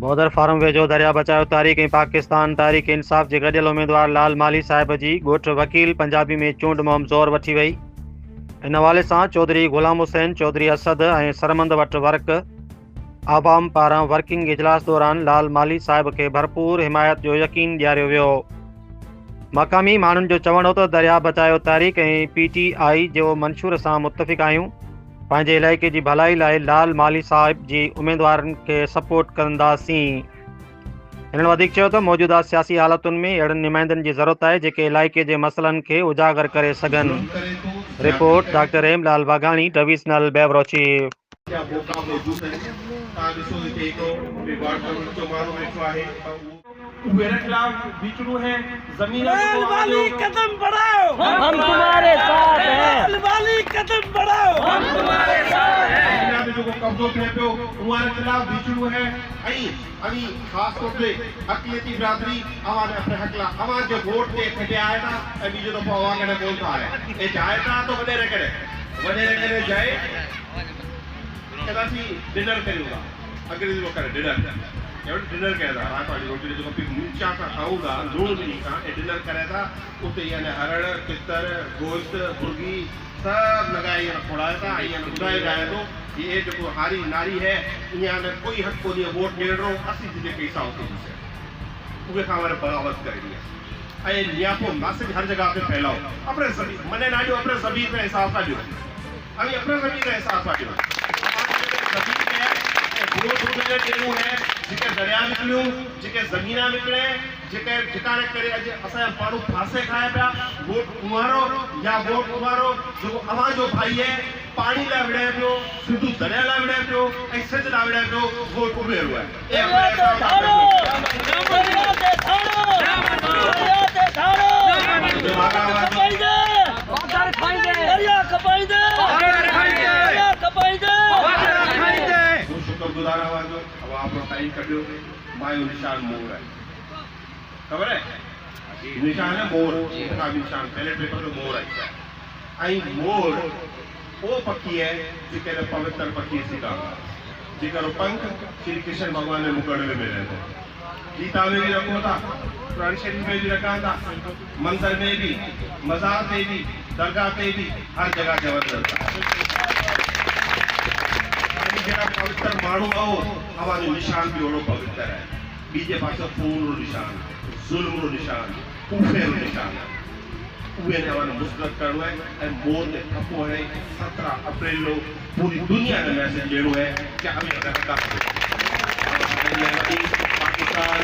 Border farm वेझो दरिया बचाओ तारीख़ ऐं पाकिस्तान तहरीक इंसाफ़ जे गॾियल उम्मीदवार लाल माली साहिब जी ॻोठु वकील पंजाबी में चूंड मुहिम ज़ोर वठी वई। इन हवाले सां चौधरी ग़ुलाम हुसैन, चौधरी असद ऐं सरमंद वटि वर्क आवाम पारां वर्किंग इजलास दौरान लाल माली साहिब खे भरपूर हिमायत जो यकीन ॾियारियो वियो। मक़ामी माण्हुनि जो चवणु हो त दरिया बचाओ तारीख़ ऐं PTI जो मंशूर सां मुतफ़िक़ आहियूं। पंहिंजे इलाइक़े जी भलाई लाइ लाल माली साहिब जी उम्मीदवारनि खे सपोर्ट कंदासीं। हिननि वधीक चयो त मौजूदा सियासी हालतुनि में अहिड़नि नुमाइंदनि जी ज़रूरत आहे जेके इलाइक़े जे मसइलनि खे उजागर करे सघनि। Report doctor Hemlal Waghani, divisional bureau chief. मेरे खिलाफ बिचड़ू है जमीन वाली कदम बढ़ाओ, हम तुम्हारे साथ हैं। वाली कदम बढ़ाओ, हम तुम्हारे साथ हैं। जो कब्जो थे पियो उनके खिलाफ बिचड़ू है। अभी खास तौर पे अक़लियती बिरादरी आवाज अपने हकला आवाज जो वोट के खटे आए था अभी जो तो आवाज ने बोलता है ये जाए था तो वडेरे करे जाए कदासी डिनर करूंगा अंग्रेजी लोग करे डिनर कहता रात वाली रोटी जो कभी नीचा का खाऊंगा लूण नहीं का डिनर करेगा उते यानी हरड़ तितर गोश्त मुर्गी सब लगाए फोड़ाया था उड़ाए जाए तो ये जो हारी नारी है यहाँ ने कोई हक को नहीं वोट दे रहा असी जिसे पैसा होते जिसे उसे हमारे बगावत करेंगे अरे नियापो मैसेज हर जगह पे फैलाओ अपने सभी मने ना जो अपने जमीन पे एहसास का जो अभी अपने जमीन का एहसास का जो जमीन पे वोट उठने टेरू है जिके दरिया निकलियो जिके जमीना निकले जिके ठिकाने करे अज असा पाड़ू फांसे खाए पिया वोट कुमारो या वोट कुमारो जो अवां जो भाई है पानी ला विड़े पियो सिंधु दरिया ला विड़े पियो ऐं सिंध ला विड़े पियो वोट उभे हुआ है शुक्रगुजार आवाज अब आप टाइम कटियो मायो निशान मोर है खबर है निशान है मोर का निशान पहले पेपर में मोर अच्छा है आई मोर वो पक्षी है जिके पवित्र पक्षी सिका जिकर पंख श्री कृष्ण भगवान ने मुकड़े में रहते गीता में भी रखो था कुरान शरीफ में भी रखा था मंदिर में भी मजार में भी दरगाह पे भी हर जगह जबरदस्त पवित्र मानू आओ हमारे निशान भी ओड़ो पवित्र है बीजे पास खून निशान जुल्म निशान कूफे निशान उहे ने मुस्तरद करना है मोर ने खपो है 17 अप्रैल लो पूरी दुनिया ने मैसेज देनो है कि हमें पाकिस्तान